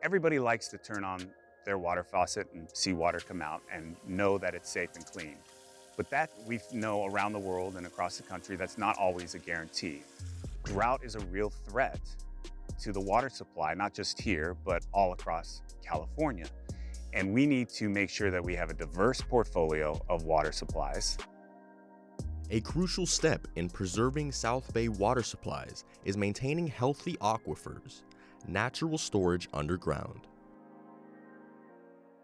Everybody likes to turn on their water faucet and see water come out and know that it's safe and clean. But that we know around the world and across the country, that's not always a guarantee. Drought is a real threat to the water supply, not just here, but all across California. And we need to make sure that we have a diverse portfolio of water supplies. A crucial step in preserving South Bay water supplies is maintaining healthy aquifers, natural storage underground.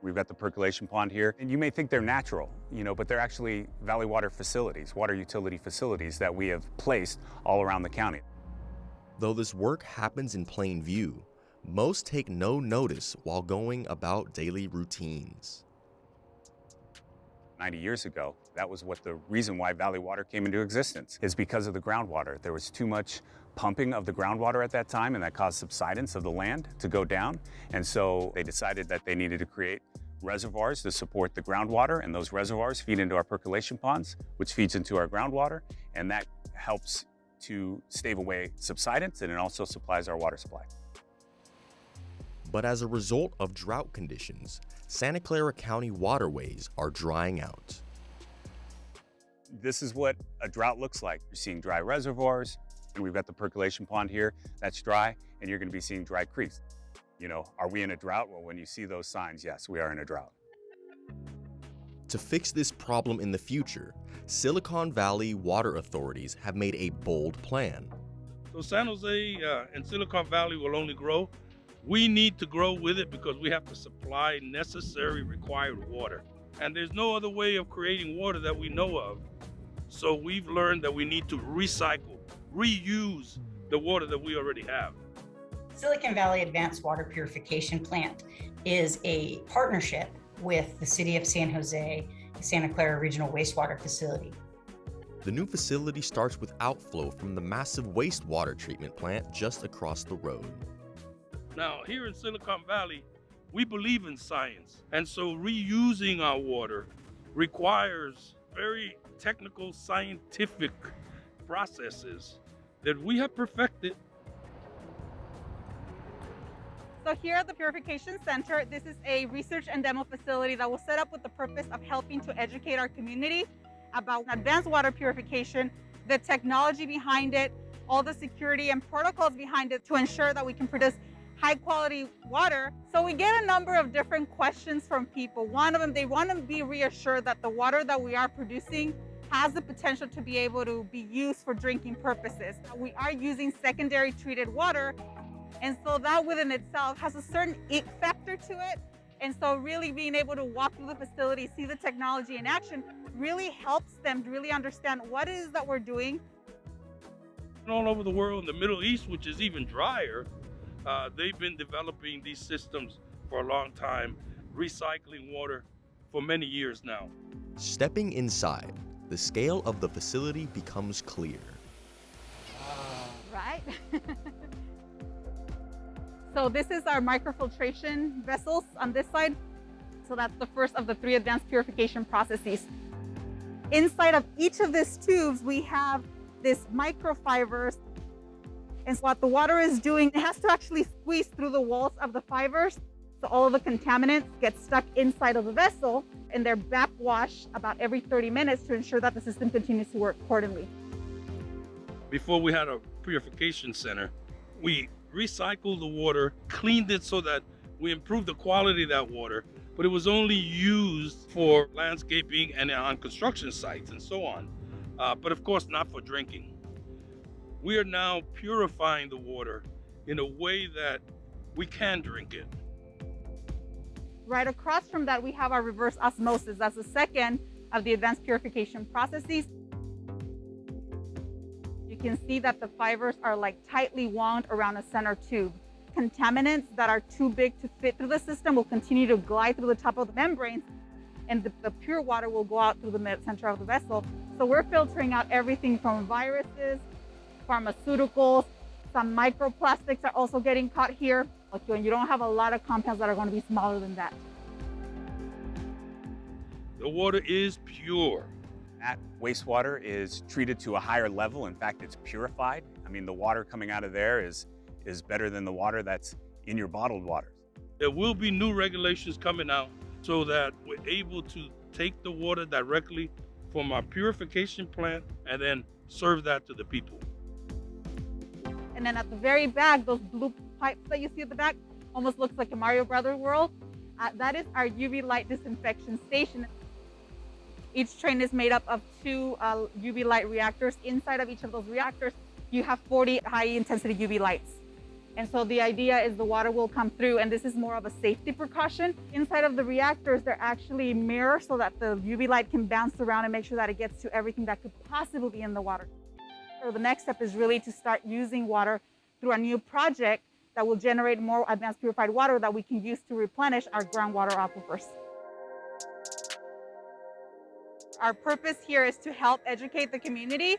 We've got the percolation pond here, and you may think they're natural, but they're actually valley water facilities, water utility facilities that we have placed all around the county. Though this work happens in plain view, most take no notice while going about daily routines. 90 years ago, that was what the reason why valley water came into existence, is because of the groundwater. There was too much pumping of the groundwater at that time, and that caused subsidence of the land to go down. And so they decided that they needed to create reservoirs to support the groundwater, and those reservoirs feed into our percolation ponds, which feeds into our groundwater, and that helps to stave away subsidence, and it also supplies our water supply. But as a result of drought conditions, Santa Clara County waterways are drying out. This is what a drought looks like. You're seeing dry reservoirs, and we've got the percolation pond here, that's dry, and you're gonna be seeing dry creeks. Are we in a drought? Well, when you see those signs, yes, we are in a drought. To fix this problem in the future, Silicon Valley water authorities have made a bold plan. So San Jose and Silicon Valley will only grow. We need to grow with it because we have to supply necessary required water. And there's no other way of creating water that we know of. So we've learned that we need to recycle, reuse the water that we already have. Silicon Valley Advanced Water Purification Plant is a partnership with the City of San Jose, Santa Clara Regional Wastewater Facility. The new facility starts with outflow from the massive wastewater treatment plant just across the road. Now, here in Silicon Valley, we believe in science. And so reusing our water requires very technical, scientific processes that we have perfected. So here at the Purification Center, this is a research and demo facility that was set up with the purpose of helping to educate our community about advanced water purification, the technology behind it, all the security and protocols behind it to ensure that we can produce high quality water. So we get a number of different questions from people. One of them, they want to be reassured that the water that we are producing has the potential to be able to be used for drinking purposes. We are using secondary treated water, and so that within itself has a certain it factor to it. And so really being able to walk through the facility, see the technology in action, really helps them to really understand what it is that we're doing. All over the world, in the Middle East, which is even drier, they've been developing these systems for a long time, recycling water for many years now. Stepping inside, the scale of the facility becomes clear. Right? So this is our microfiltration vessels on this side. So that's the first of the 3 advanced purification processes. Inside of each of these tubes, we have this microfibers. And so what the water is doing, it has to actually squeeze through the walls of the fibers. So all of the contaminants get stuck inside of the vessel, and they're backwashed about every 30 minutes to ensure that the system continues to work accordingly. Before we had a purification center, we recycled the water, cleaned it so that we improved the quality of that water, but it was only used for landscaping and on construction sites and so on. But of course, not for drinking. We are now purifying the water in a way that we can drink it. Right across from that, we have our reverse osmosis. That's the second of the advanced purification processes. You can see that the fibers are like tightly wound around a center tube. Contaminants that are too big to fit through the system will continue to glide through the top of the membranes, and the pure water will go out through the center of the vessel. So we're filtering out everything from viruses, pharmaceuticals, some microplastics are also getting caught here. Okay, and you don't have a lot of compounds that are going to be smaller than that. The water is pure. That wastewater is treated to a higher level. In fact, it's purified. I mean, the water coming out of there is better than the water that's in your bottled water. There will be new regulations coming out so that we're able to take the water directly from our purification plant and then serve that to the people. And then at the very back, those blue pipes that you see at the back almost looks like a Mario Brothers world. That is our UV light disinfection station. Each train is made up of 2 UV light reactors. Inside of each of those reactors, you have 40 high intensity UV lights. And so the idea is the water will come through, and this is more of a safety precaution. Inside of the reactors, they're actually mirrors so that the UV light can bounce around and make sure that it gets to everything that could possibly be in the water. So the next step is really to start using water through a new project that will generate more advanced purified water that we can use to replenish our groundwater aquifers. Our purpose here is to help educate the community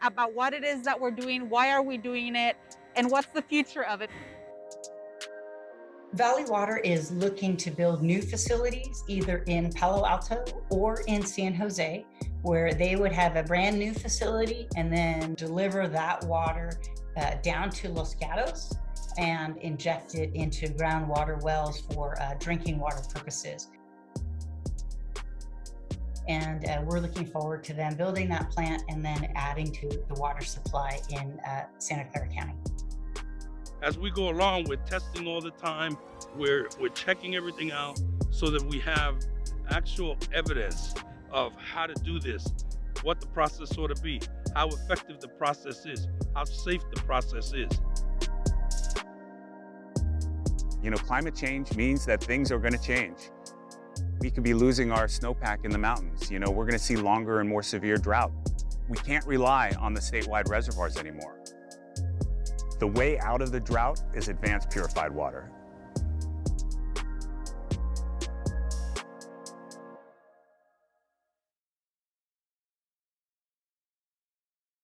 about what it is that we're doing, why are we doing it, and what's the future of it. Valley Water is looking to build new facilities either in Palo Alto or in San Jose, where they would have a brand new facility and then deliver that water down to Los Gatos and inject it into groundwater wells for drinking water purposes. And we're looking forward to them building that plant and then adding to the water supply in Santa Clara County. As we go along, we're testing all the time. We're checking everything out so that we have actual evidence of how to do this, what the process ought to be, how effective the process is, how safe the process is. You know, climate change means that things are going to change. We could be losing our snowpack in the mountains. You know, we're going to see longer and more severe drought. We can't rely on the statewide reservoirs anymore. The way out of the drought is advanced purified water.